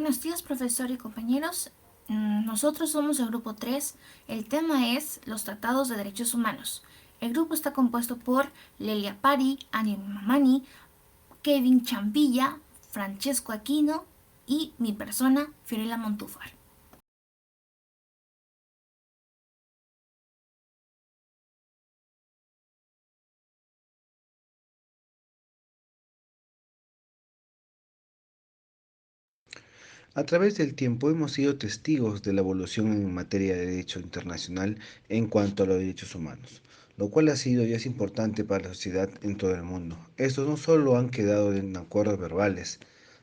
Buenos días, profesor y compañeros. Nosotros somos el grupo 3. El tema es los tratados de derechos humanos. El grupo está compuesto por Lelia Pari, Annie Mamani, Kevin Champilla, Francesco Aquino y mi persona, Fiorella Montúfar. A través del tiempo hemos sido testigos de la evolución en materia de derecho internacional en cuanto a los derechos humanos, lo cual ha sido y es importante para la sociedad en todo el mundo. Estos no solo han quedado en acuerdos verbales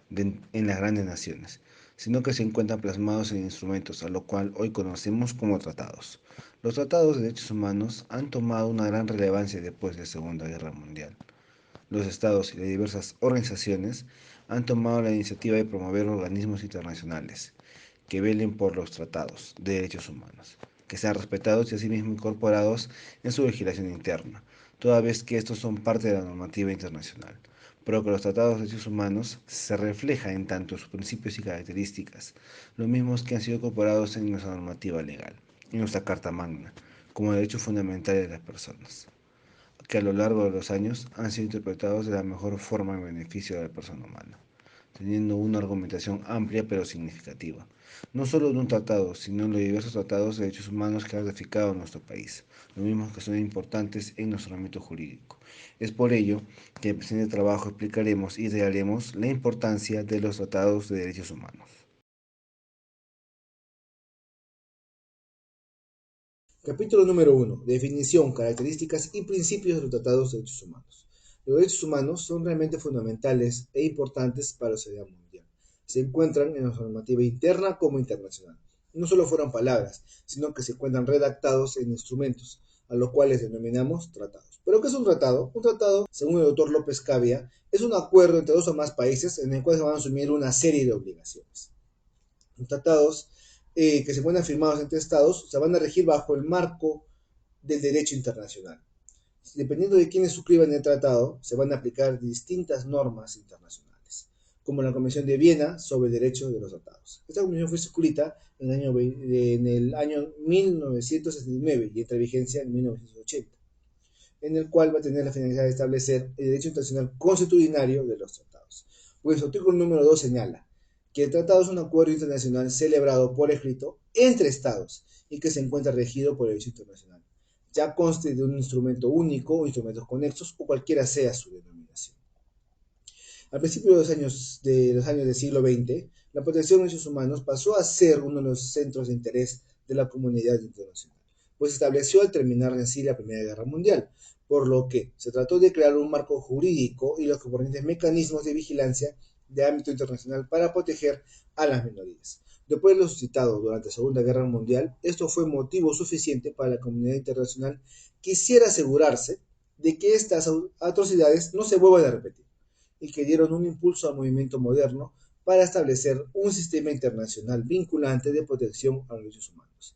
en las grandes naciones, sino que se encuentran plasmados en instrumentos, a lo cual hoy conocemos como tratados. Los tratados de derechos humanos han tomado una gran relevancia después de la Segunda Guerra Mundial. Los estados y las diversas organizaciones han tomado la iniciativa de promover organismos internacionales que velen por los tratados de derechos humanos, que sean respetados y asimismo incorporados en su legislación interna, toda vez que estos son parte de la normativa internacional, pero que los tratados de derechos humanos se reflejan en tanto sus principios y características, los mismos que han sido incorporados en nuestra normativa legal, en nuestra Carta Magna, como derechos fundamentales de las personas, que a lo largo de los años han sido interpretados de la mejor forma en beneficio de la persona humana, teniendo una argumentación amplia pero significativa, no solo de un tratado, sino en los diversos tratados de derechos humanos que ha ratificado nuestro país, los mismos que son importantes en nuestro ámbito jurídico. Es por ello que en el presente trabajo explicaremos y detallaremos la importancia de los tratados de derechos humanos. Capítulo número 1. Definición, características y principios de los tratados de derechos humanos. Los derechos humanos son realmente fundamentales e importantes para la sociedad mundial. Se encuentran en nuestra normativa interna como internacional. No solo fueron palabras, sino que se encuentran redactados en instrumentos, a los cuales denominamos tratados. ¿Pero qué es un tratado? Un tratado, según el doctor López Cavia, es un acuerdo entre dos o más países en el cual se van a asumir una serie de obligaciones. Los tratados que se encuentran firmados entre estados se van a regir bajo el marco del derecho internacional. Dependiendo de quiénes suscriban el tratado, se van a aplicar distintas normas internacionales, como la Convención de Viena sobre el derecho de los tratados. Esta convención fue suscrita en el año 1969 y entra en vigencia en 1980, en el cual va a tener la finalidad de establecer el derecho internacional consuetudinario de los tratados. Pues el artículo número 2 señala que el tratado es un acuerdo internacional celebrado por escrito entre estados y que se encuentra regido por el derecho internacional, ya conste de un instrumento único o instrumentos conexos o cualquiera sea su denominación. Al principio de los años del siglo XX, la protección de los derechos humanos pasó a ser uno de los centros de interés de la comunidad internacional, pues se estableció al terminar así la Primera Guerra Mundial, por lo que se trató de crear un marco jurídico y los correspondientes mecanismos de vigilancia de ámbito internacional para proteger a las minorías. Después de lo suscitado durante la Segunda Guerra Mundial, esto fue motivo suficiente para la comunidad internacional quisiera asegurarse de que estas atrocidades no se vuelvan a repetir y que dieron un impulso al movimiento moderno para establecer un sistema internacional vinculante de protección a los derechos humanos.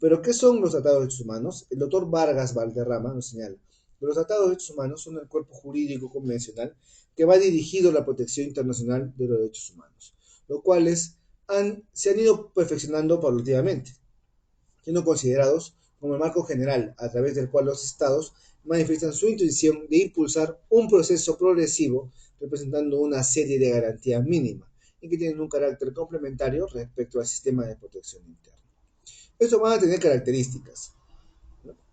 ¿Pero qué son los tratados de derechos humanos? El doctor Vargas Valderrama nos señala que los tratados de derechos humanos son el cuerpo jurídico convencional que va dirigido a la protección internacional de los derechos humanos, los cuales se han ido perfeccionando paulatinamente, siendo considerados como el marco general a través del cual los estados manifiestan su intención de impulsar un proceso progresivo representando una serie de garantías mínimas y que tienen un carácter complementario respecto al sistema de protección interna. Estos van a tener características.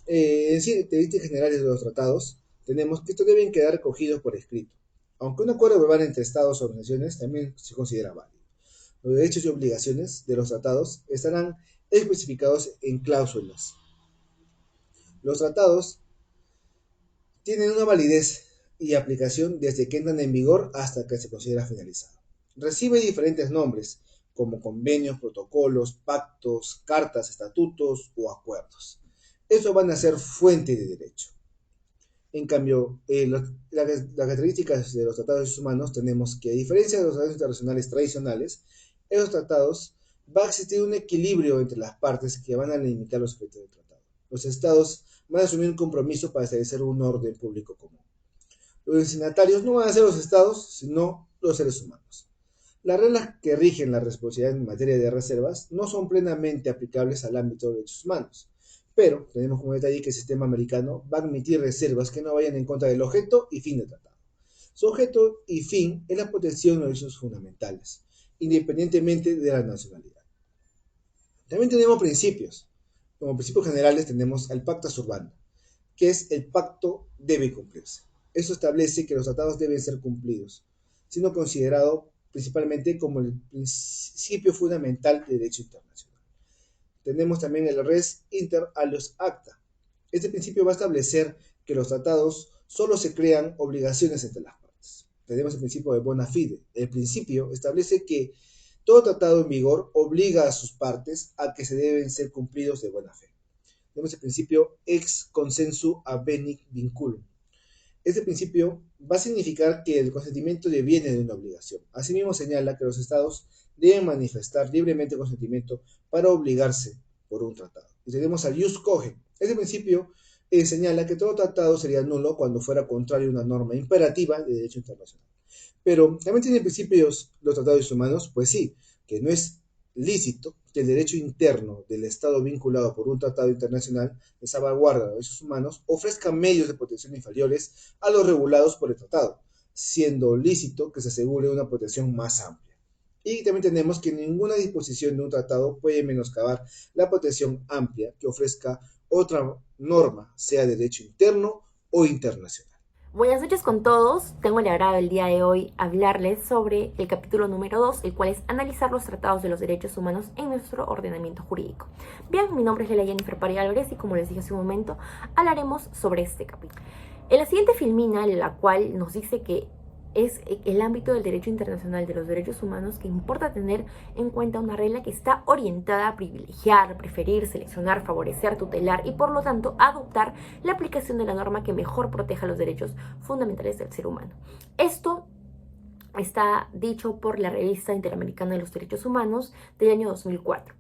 En sí, características generales de los tratados, tenemos que estos deben quedar recogidos por escrito. Aunque un acuerdo verbal entre estados o organizaciones también se considera válido. Los derechos y obligaciones de los tratados estarán especificados en cláusulas. Los tratados tienen una validez y aplicación desde que entran en vigor hasta que se considera finalizado. Recibe diferentes nombres, como convenios, protocolos, pactos, cartas, estatutos o acuerdos. Estos van a ser fuente de derecho. En cambio, las características de los tratados de derechos humanos tenemos que, a diferencia de los tratados internacionales tradicionales, en los tratados va a existir un equilibrio entre las partes que van a limitar los efectos del tratado. Los estados van a asumir un compromiso para establecer un orden público común. Los destinatarios no van a ser los estados, sino los seres humanos. Las reglas que rigen la responsabilidad en materia de reservas no son plenamente aplicables al ámbito de derechos humanos, pero tenemos como detalle que el sistema americano va a admitir reservas que no vayan en contra del objeto y fin del tratado. Su objeto y fin es la protección de los derechos fundamentales, independientemente de la nacionalidad. También tenemos principios. Como principios generales tenemos el Pacta Urbana, que es el pacto debe cumplirse. Eso establece que los tratados deben ser cumplidos, siendo considerado principalmente como el principio fundamental del derecho internacional. Tenemos también el Res Inter Alios Acta. Este principio va a establecer que los tratados solo se crean obligaciones entre las partes. Tenemos el principio de bona fide. El principio establece que todo tratado en vigor obliga a sus partes a que se deben ser cumplidos de buena fe. Tenemos el principio ex consensu habenik vinculum. Este principio va a significar que el consentimiento deviene de una obligación. Asimismo señala que los estados deben manifestar libremente consentimiento para obligarse por un tratado. Y tenemos al jus cogens. Este principio señala que todo tratado sería nulo cuando fuera contrario a una norma imperativa de derecho internacional. Pero también tiene principios los tratados humanos, pues sí, que no es lícito que el derecho interno del Estado vinculado por un tratado internacional de salvaguarda de los derechos humanos ofrezca medios de protección inferiores a los regulados por el tratado, siendo lícito que se asegure una protección más amplia. Y también tenemos que ninguna disposición de un tratado puede menoscabar la protección amplia que ofrezca otra norma, sea de derecho interno o internacional. Buenas noches con todos. Tengo el agrado el día de hoy hablarles sobre el capítulo número 2, el cual es analizar los tratados de los derechos humanos en nuestro ordenamiento jurídico. Bien, mi nombre es Leila Jennifer Pari Álvarez y como les dije hace un momento, hablaremos sobre este capítulo. En la siguiente filmina, la cual nos dice que es el ámbito del derecho internacional de los derechos humanos, que importa tener en cuenta una regla que está orientada a privilegiar, preferir, seleccionar, favorecer, tutelar y por lo tanto adoptar la aplicación de la norma que mejor proteja los derechos fundamentales del ser humano. Esto está dicho por la Revista Interamericana de los Derechos Humanos del año 2004.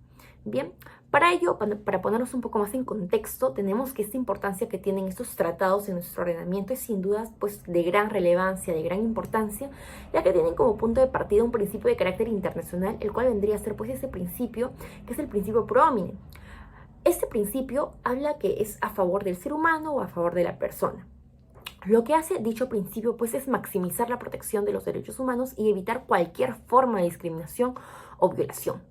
Bien, para ello, para ponernos un poco más en contexto, tenemos que esta importancia que tienen estos tratados en nuestro ordenamiento es sin duda pues, de gran relevancia, de gran importancia, ya que tienen como punto de partida un principio de carácter internacional, el cual vendría a ser pues ese principio que es el principio pro homine. Este principio habla que es a favor del ser humano o a favor de la persona. Lo que hace dicho principio pues es maximizar la protección de los derechos humanos y evitar cualquier forma de discriminación o violación.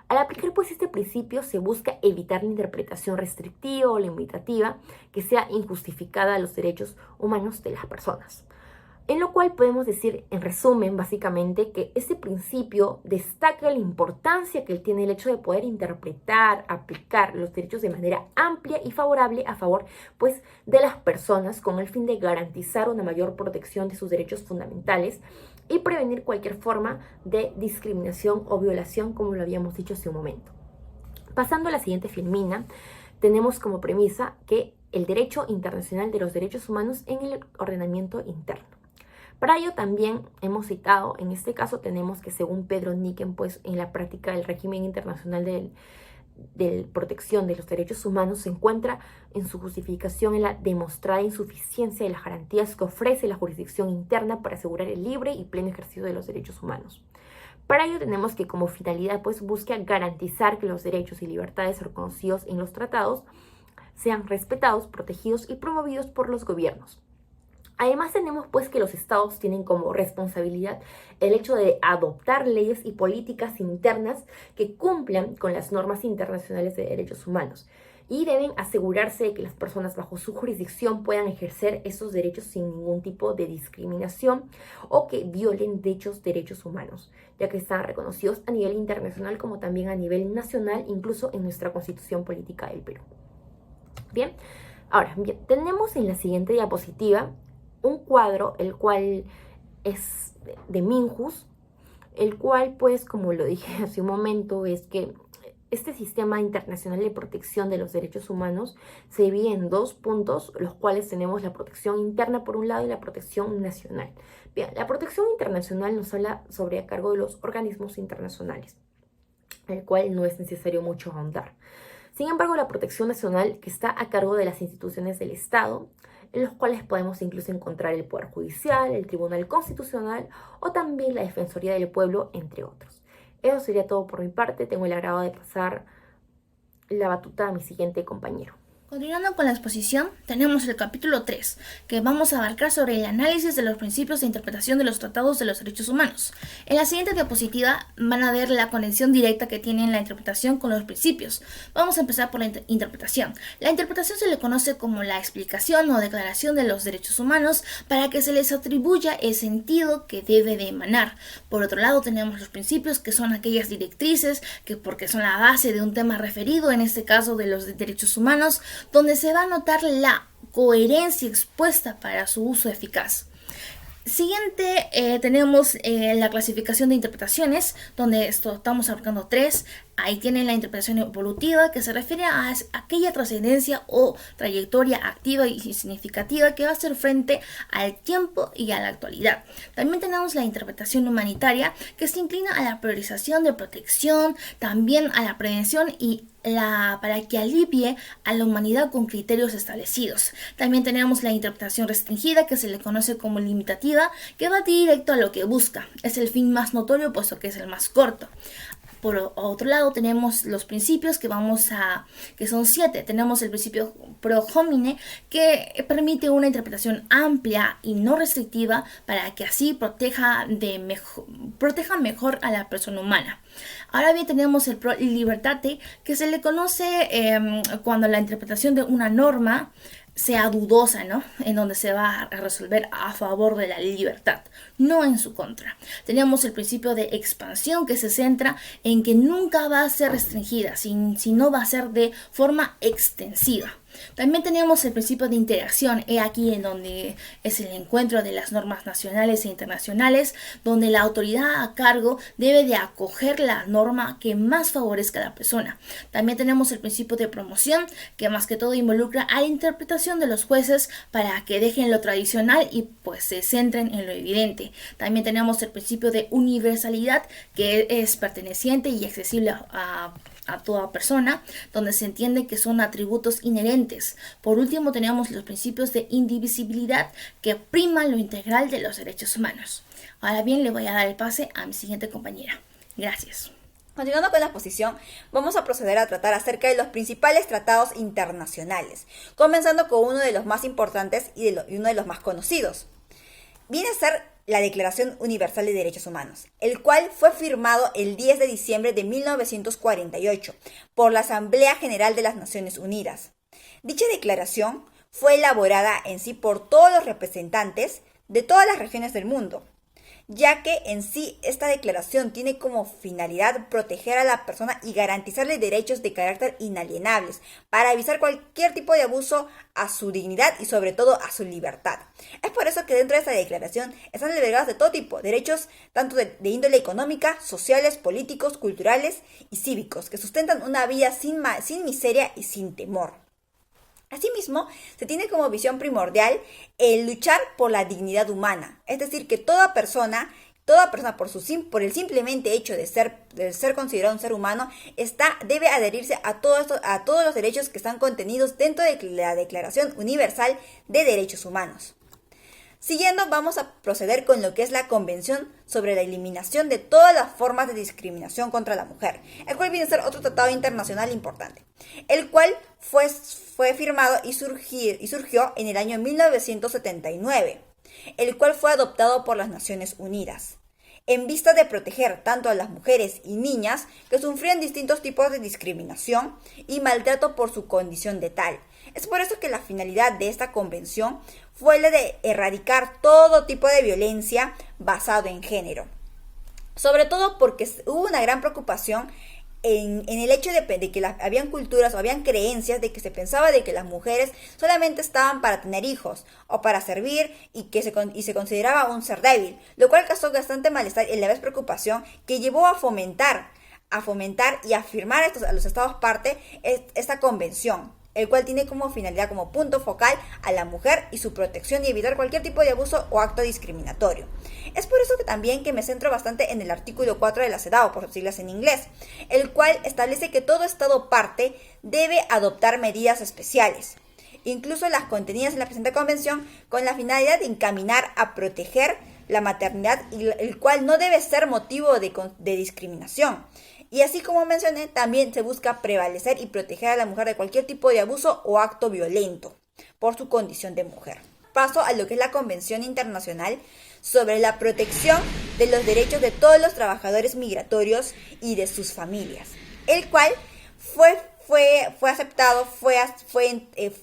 Al aplicar pues este principio se busca evitar la interpretación restrictiva o limitativa que sea injustificada a los derechos humanos de las personas. En lo cual podemos decir, en resumen, básicamente, que este principio destaca la importancia que tiene el hecho de poder interpretar, aplicar los derechos de manera amplia y favorable a favor, pues, de las personas con el fin de garantizar una mayor protección de sus derechos fundamentales y prevenir cualquier forma de discriminación o violación, como lo habíamos dicho hace un momento. Pasando a la siguiente filmina, tenemos como premisa que el derecho internacional de los derechos humanos en el ordenamiento interno. Para ello también hemos citado, en este caso tenemos que según Pedro Niken, pues en la práctica del régimen internacional de protección de los derechos humanos se encuentra en su justificación en la demostrada insuficiencia de las garantías que ofrece la jurisdicción interna para asegurar el libre y pleno ejercicio de los derechos humanos. Para ello tenemos que como finalidad pues busca garantizar que los derechos y libertades reconocidos en los tratados sean respetados, protegidos y promovidos por los gobiernos. Además tenemos pues que los estados tienen como responsabilidad el hecho de adoptar leyes y políticas internas que cumplan con las normas internacionales de derechos humanos y deben asegurarse de que las personas bajo su jurisdicción puedan ejercer esos derechos sin ningún tipo de discriminación o que violen dichos derechos humanos, ya que están reconocidos a nivel internacional como también a nivel nacional, incluso en nuestra Constitución Política del Perú. Bien, ahora bien, tenemos en la siguiente diapositiva un cuadro, el cual es de Minhus, el cual pues como lo dije hace un momento es que este sistema internacional de protección de los derechos humanos se divide en dos puntos, los cuales tenemos la protección interna por un lado y la protección nacional. Bien, la protección internacional nos habla sobre a cargo de los organismos internacionales, el cual no es necesario mucho ahondar. Sin embargo, la protección nacional que está a cargo de las instituciones del Estado, en los cuales podemos incluso encontrar el Poder Judicial, el Tribunal Constitucional o también la Defensoría del Pueblo, entre otros. Eso sería todo por mi parte. Tengo el agrado de pasar la batuta a mi siguiente compañero. Continuando con la exposición, tenemos el capítulo 3, que vamos a abarcar sobre el análisis de los principios de interpretación de los tratados de los derechos humanos. En la siguiente diapositiva van a ver la conexión directa que tiene la interpretación con los principios. Vamos a empezar por la interpretación. La interpretación se le conoce como la explicación o declaración de los derechos humanos para que se les atribuya el sentido que debe de emanar. Por otro lado, tenemos los principios, que son aquellas directrices que porque son la base de un tema referido, en este caso de los derechos humanos, donde se va a notar la coherencia expuesta para su uso eficaz. Siguiente, tenemos la clasificación de interpretaciones, donde estamos abarcando 3. Ahí tienen la interpretación evolutiva, que se refiere a aquella trascendencia o trayectoria activa y significativa que va a hacer frente al tiempo y a la actualidad. También tenemos la interpretación humanitaria, que se inclina a la priorización de protección, también a la prevención y para que alivie a la humanidad con criterios establecidos. También tenemos la interpretación restringida, que se le conoce como limitativa, que va directo a lo que busca. Es el fin más notorio, puesto que es el más corto. Por otro lado, tenemos los principios que son 7. Tenemos el principio pro homine, que permite una interpretación amplia y no restrictiva para que así proteja mejor a la persona humana. Ahora bien, tenemos el pro libertate, que se le conoce cuando la interpretación de una norma sea dudosa, ¿no? En donde se va a resolver a favor de la libertad, no en su contra. Tenemos el principio de expansión, que se centra en que nunca va a ser restringida, sino va a ser de forma extensiva. También tenemos el principio de interacción, aquí en donde es el encuentro de las normas nacionales e internacionales, donde la autoridad a cargo debe de acoger la norma que más favorezca a la persona. También tenemos el principio de promoción, que más que todo involucra a la interpretación de los jueces para que dejen lo tradicional y pues se centren en lo evidente. También tenemos el principio de universalidad, que es perteneciente y accesible a toda persona, donde se entiende que son atributos inherentes. Por último, tenemos los principios de indivisibilidad, que priman lo integral de los derechos humanos. Ahora bien, le voy a dar el pase a mi siguiente compañera. Gracias. Continuando con la exposición, vamos a proceder a tratar acerca de los principales tratados internacionales, comenzando con uno de los más importantes y uno de los más conocidos. Viene a ser la Declaración Universal de Derechos Humanos, el cual fue firmado el 10 de diciembre de 1948 por la Asamblea General de las Naciones Unidas. Dicha declaración fue elaborada en sí por todos los representantes de todas las regiones del mundo, ya que en sí esta declaración tiene como finalidad proteger a la persona y garantizarle derechos de carácter inalienables para evitar cualquier tipo de abuso a su dignidad y sobre todo a su libertad. Es por eso que dentro de esta declaración están albergados de todo tipo, derechos tanto de índole económica, sociales, políticos, culturales y cívicos, que sustentan una vida sin miseria y sin temor. Asimismo, se tiene como visión primordial el luchar por la dignidad humana, es decir, que toda persona por el simplemente hecho de ser considerado un ser humano debe adherirse a todos los derechos que están contenidos dentro de la Declaración Universal de Derechos Humanos. Siguiendo, vamos a proceder con lo que es la Convención sobre la eliminación de todas las formas de discriminación contra la mujer, el cual viene a ser otro tratado internacional importante, el cual fue firmado y surgió en el año 1979, el cual fue adoptado por las Naciones Unidas, en vista de proteger tanto a las mujeres y niñas que sufrían distintos tipos de discriminación y maltrato por su condición de tal. Es por eso que la finalidad de esta convención fue la de erradicar todo tipo de violencia basado en género. Sobre todo porque hubo una gran preocupación en el hecho de que habían culturas o habían creencias de que se pensaba de que las mujeres solamente estaban para tener hijos o para servir y se consideraba un ser débil, lo cual causó bastante malestar y a la vez preocupación que llevó a fomentar y a firmar a los estados parte esta convención, el cual tiene como finalidad, como punto focal, a la mujer y su protección y evitar cualquier tipo de abuso o acto discriminatorio. Es por eso que también me centro bastante en el artículo 4 de la CEDAW, por sus siglas en inglés, el cual establece que todo estado parte debe adoptar medidas especiales incluso las contenidas en la presente convención, con la finalidad de encaminar a proteger la maternidad, el cual no debe ser motivo de discriminación. Y así como mencioné, también se busca prevalecer y proteger a la mujer de cualquier tipo de abuso o acto violento por su condición de mujer. Paso a lo que es la Convención Internacional sobre la protección de los derechos de todos los trabajadores migratorios y de sus familias, el cual fue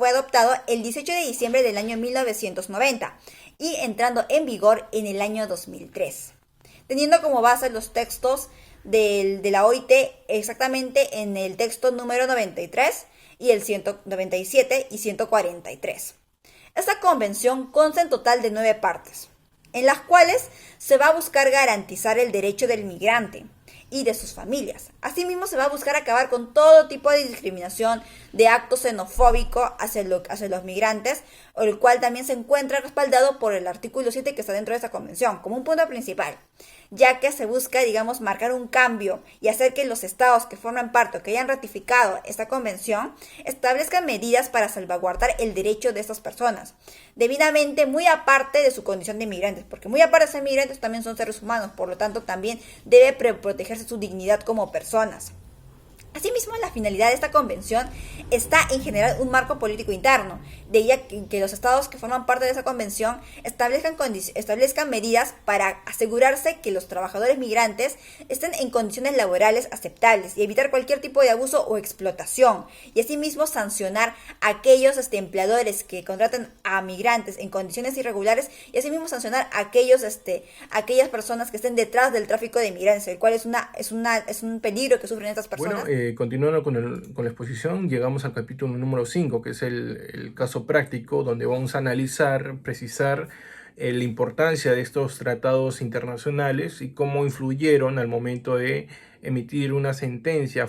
adoptado el 18 de diciembre del año 1990 y entrando en vigor en el año 2003, teniendo como base los textos de la OIT exactamente en el texto número 93 y el 197 y 143. Esta convención consta en total de 9 partes, en las cuales se va a buscar garantizar el derecho del migrante y de sus familias. Asimismo, se va a buscar acabar con todo tipo de discriminación, de acto xenofóbico hacia los migrantes, el cual también se encuentra respaldado por el artículo 7 que está dentro de esta convención, como un punto principal, ya que se busca, marcar un cambio y hacer que los estados que forman parte o que hayan ratificado esta convención establezcan medidas para salvaguardar el derecho de estas personas, debidamente muy aparte de su condición de migrantes, porque muy aparte de ser migrantes también son seres humanos, por lo tanto también debe protegerse su dignidad como personas. Asimismo, la finalidad de esta convención está en generar un marco político interno, de ella que los estados que forman parte de esa convención establezcan medidas para asegurarse que los trabajadores migrantes estén en condiciones laborales aceptables y evitar cualquier tipo de abuso o explotación, y asimismo sancionar a aquellos empleadores que contraten a migrantes en condiciones irregulares, y asimismo sancionar a aquellas personas que estén detrás del tráfico de migrantes, el cual es un peligro que sufren estas personas. Bueno, continuando con la exposición, llegamos al capítulo número 5, que es el caso práctico, donde vamos a analizar, precisar la importancia de estos tratados internacionales y cómo influyeron al momento de emitir una sentencia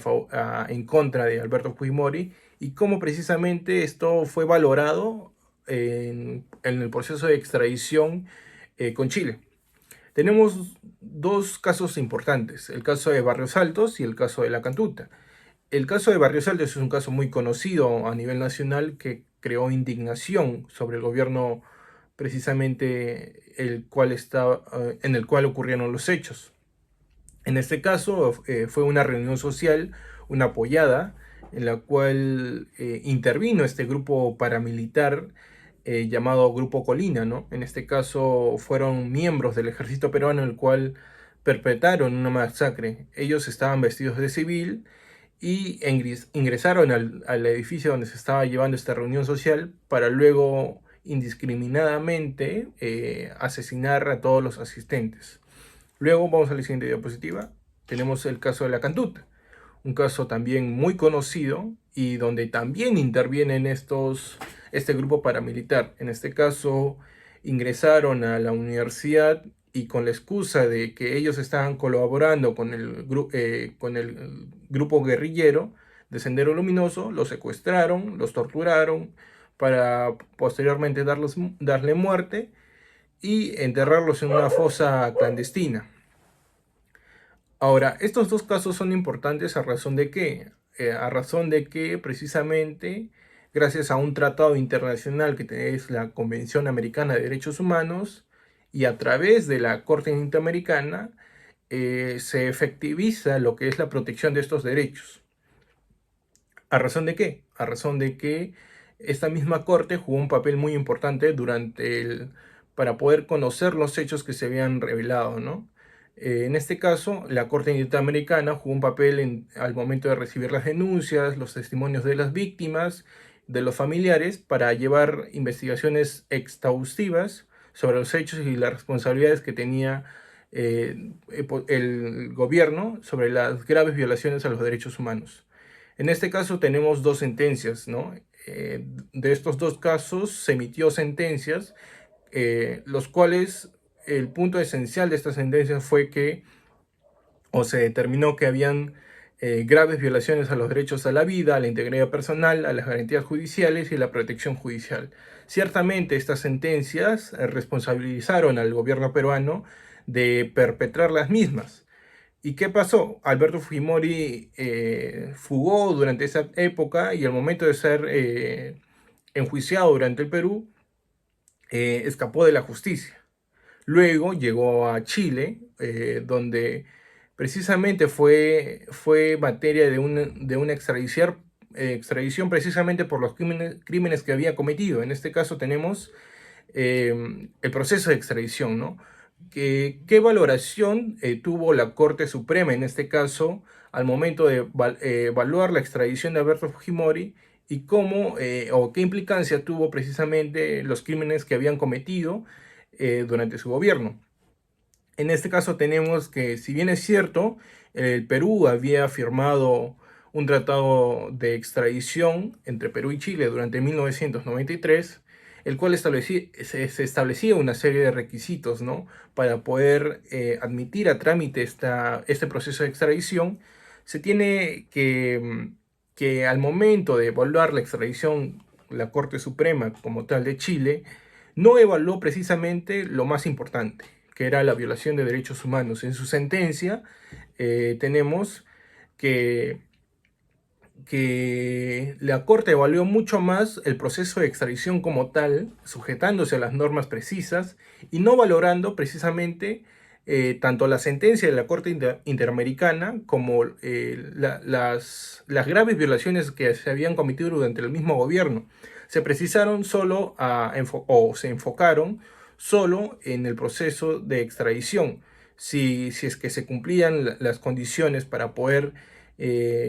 en contra de Alberto Fujimori, y cómo precisamente esto fue valorado en el proceso de extradición con Chile. Tenemos dos casos importantes, el caso de Barrios Altos y el caso de La Cantuta. El caso de Barrios Altos es un caso muy conocido a nivel nacional que creó indignación sobre el gobierno precisamente en el cual ocurrieron los hechos. En este caso fue una reunión social, una apoyada, en la cual intervino este grupo paramilitar llamado Grupo Colina, ¿no? En este caso fueron miembros del ejército peruano, el cual perpetraron una masacre. Ellos estaban vestidos de civil y ingresaron al edificio donde se estaba llevando esta reunión social para luego indiscriminadamente asesinar a todos los asistentes. Luego vamos a la siguiente diapositiva. Tenemos el caso de La Cantuta, un caso también muy conocido y donde también intervienen este grupo paramilitar. En este caso ingresaron a la universidad y con la excusa de que ellos estaban colaborando con el grupo guerrillero de Sendero Luminoso, los secuestraron, los torturaron para posteriormente darle muerte y enterrarlos en una fosa clandestina. Ahora, estos dos casos son importantes ¿a razón de qué? A razón de que precisamente gracias a un tratado internacional que es la Convención Americana de Derechos Humanos y a través de la Corte Interamericana se efectiviza lo que es la protección de estos derechos. ¿A razón de qué? A razón de que esta misma Corte jugó un papel muy importante para poder conocer los hechos que se habían revelado, ¿no? En este caso, la Corte Interamericana jugó un papel al momento de recibir las denuncias, los testimonios de las víctimas, de los familiares, para llevar investigaciones exhaustivas sobre los hechos y las responsabilidades que tenía el gobierno sobre las graves violaciones a los derechos humanos. En este caso tenemos dos sentencias, ¿no? De estos dos casos se emitió sentencias, los cuales el punto esencial de estas sentencias fue se determinó que habían graves violaciones a los derechos a la vida, a la integridad personal, a las garantías judiciales y a la protección judicial. Ciertamente estas sentencias responsabilizaron al gobierno peruano de perpetrar las mismas. ¿Y qué pasó? Alberto Fujimori fugó durante esa época y al momento de ser enjuiciado durante el Perú, escapó de la justicia. Luego llegó a Chile, donde precisamente fue materia de una extradición precisamente por los crímenes que había cometido. En este caso tenemos el proceso de extradición, ¿no? ¿Qué valoración tuvo la Corte Suprema en este caso al momento de evaluar la extradición de Alberto Fujimori y cómo o qué implicancia tuvo precisamente los crímenes que habían cometido durante su gobierno? En este caso tenemos que, si bien es cierto, el Perú había firmado un tratado de extradición entre Perú y Chile durante 1993, el cual se establecía una serie de requisitos, ¿no?, para poder admitir a trámite este proceso de extradición. Se tiene que al momento de evaluar la extradición, la Corte Suprema como tal de Chile no evaluó precisamente lo más importante, que era la violación de derechos humanos. En su sentencia tenemos que la Corte evaluó mucho más el proceso de extradición como tal, sujetándose a las normas precisas y no valorando precisamente tanto la sentencia de la Corte Interamericana como las graves violaciones que se habían cometido durante el mismo gobierno. Se precisaron solo se enfocaron solo en el proceso de extradición, si es que se cumplían las condiciones para poder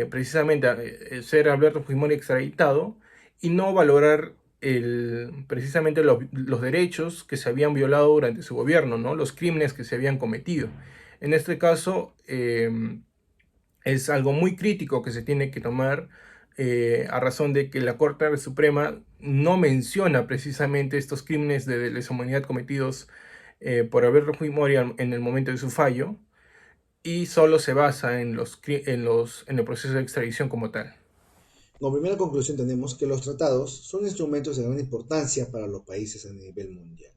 precisamente ser Alberto Fujimori extraditado, y no valorar precisamente los derechos que se habían violado durante su gobierno, ¿no?, los crímenes que se habían cometido. En este caso es algo muy crítico que se tiene que tomar a razón de que la Corte Suprema no menciona precisamente estos crímenes de lesa humanidad cometidos por Alberto Fujimori en el momento de su fallo, y solo se basa en el proceso de extradición como tal. Como primera conclusión tenemos que los tratados son instrumentos de gran importancia para los países a nivel mundial.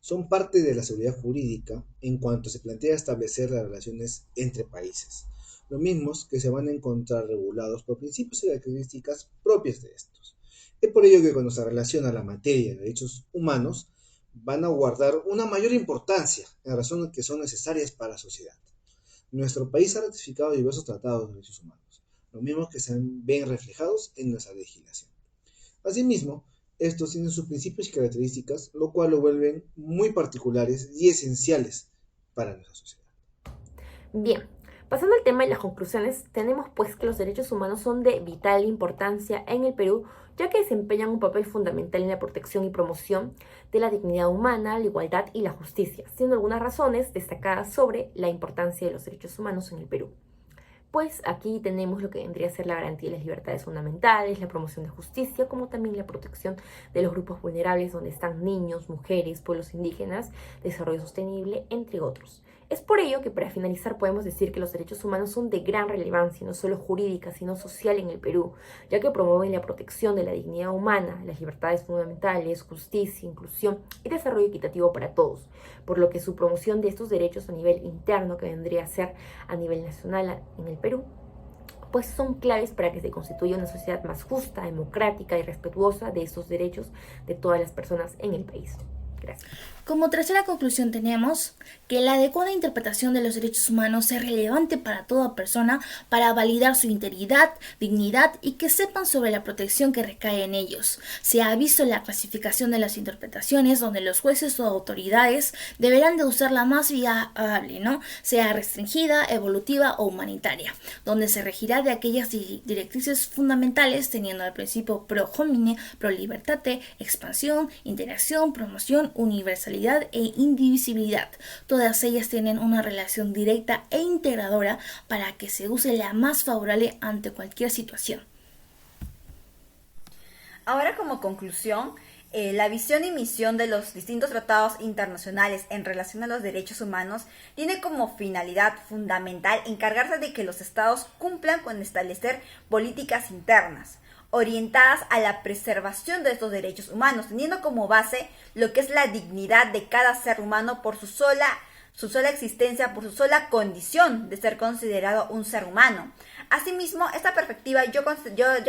Son parte de la seguridad jurídica en cuanto se plantea establecer las relaciones entre países, los mismos que se van a encontrar regulados por principios y características propias de estos. Es por ello que cuando se relaciona la materia de derechos humanos, van a guardar una mayor importancia en razón de que son necesarias para la sociedad. Nuestro país ha ratificado diversos tratados de derechos humanos, los mismos que se ven reflejados en nuestra legislación. Asimismo, estos tienen sus principios y características, lo cual lo vuelven muy particulares y esenciales para nuestra sociedad. Bien, pasando al tema y las conclusiones, tenemos pues que los derechos humanos son de vital importancia en el Perú, ya que desempeñan un papel fundamental en la protección y promoción de la dignidad humana, la igualdad y la justicia, siendo algunas razones destacadas sobre la importancia de los derechos humanos en el Perú. Pues aquí tenemos lo que vendría a ser la garantía de las libertades fundamentales, la promoción de justicia, como también la protección de los grupos vulnerables, donde están niños, mujeres, pueblos indígenas, desarrollo sostenible, entre otros. Es por ello que para finalizar podemos decir que los derechos humanos son de gran relevancia, no solo jurídica, sino social en el Perú, ya que promueven la protección de la dignidad humana, las libertades fundamentales, justicia, inclusión y desarrollo equitativo para todos, por lo que su promoción de estos derechos a nivel interno, que vendría a ser a nivel nacional en el Perú, pues son claves para que se constituya una sociedad más justa, democrática y respetuosa de estos derechos de todas las personas en el país. Gracias. Como tercera conclusión tenemos que la adecuada interpretación de los derechos humanos es relevante para toda persona para validar su integridad, dignidad y que sepan sobre la protección que recae en ellos. Se ha visto la clasificación de las interpretaciones donde los jueces o autoridades deberán de usar la más viable, ¿no?, sea restringida, evolutiva o humanitaria, donde se regirá de aquellas directrices fundamentales teniendo al principio pro homine, pro libertate, expansión, integración, promoción, universalidad e indivisibilidad. Todas ellas tienen una relación directa e integradora para que se use la más favorable ante cualquier situación. Ahora, como conclusión, la visión y misión de los distintos tratados internacionales en relación a los derechos humanos tiene como finalidad fundamental encargarse de que los estados cumplan con establecer políticas internas orientadas a la preservación de estos derechos humanos, teniendo como base lo que es la dignidad de cada ser humano por su sola existencia, por su sola condición de ser considerado un ser humano. Asimismo, esta perspectiva yo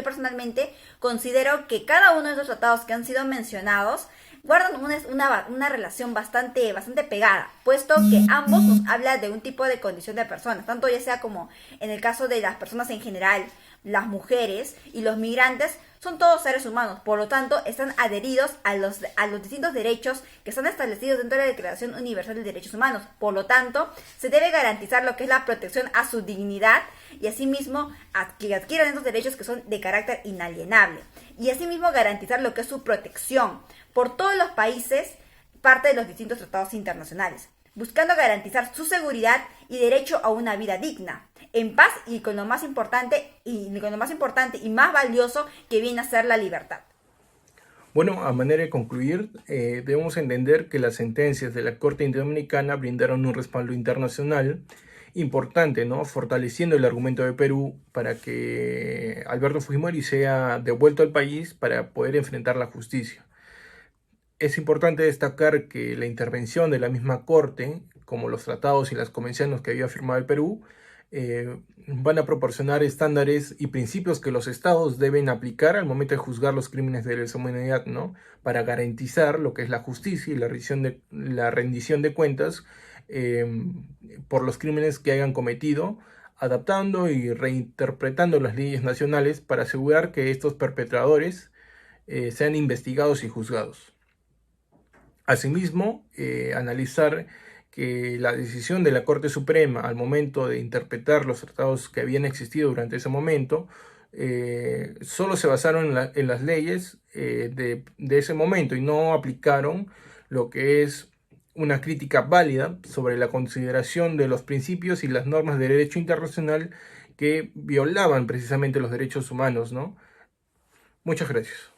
personalmente considero que cada uno de esos tratados que han sido mencionados guardan una relación bastante pegada, puesto que ambos nos habla de un tipo de condición de personas, tanto ya sea como en el caso de las personas en general, las mujeres y los migrantes, son todos seres humanos, por lo tanto están adheridos a los distintos derechos que están establecidos dentro de la Declaración Universal de Derechos Humanos. Por lo tanto, se debe garantizar lo que es la protección a su dignidad y asimismo que adquieran estos derechos que son de carácter inalienable. Y asimismo garantizar lo que es su protección por todos los países, parte de los distintos tratados internacionales, buscando garantizar su seguridad y derecho a una vida digna, en paz y con lo más importante y más valioso que viene a ser la libertad. Bueno, a manera de concluir, debemos entender que las sentencias de la Corte Interamericana brindaron un respaldo internacional importante, ¿no? Fortaleciendo el argumento de Perú para que Alberto Fujimori sea devuelto al país para poder enfrentar la justicia. Es importante destacar que la intervención de la misma Corte, como los tratados y las convenciones que había firmado el Perú, van a proporcionar estándares y principios que los estados deben aplicar al momento de juzgar los crímenes de lesa humanidad, ¿no? Para garantizar lo que es la justicia y la rendición de cuentas por los crímenes que hayan cometido, adaptando y reinterpretando las leyes nacionales para asegurar que estos perpetradores sean investigados y juzgados. Asimismo, analizar que la decisión de la Corte Suprema al momento de interpretar los tratados que habían existido durante ese momento solo se basaron en las leyes de ese momento y no aplicaron lo que es una crítica válida sobre la consideración de los principios y las normas de derecho internacional que violaban precisamente los derechos humanos, ¿no? Muchas gracias.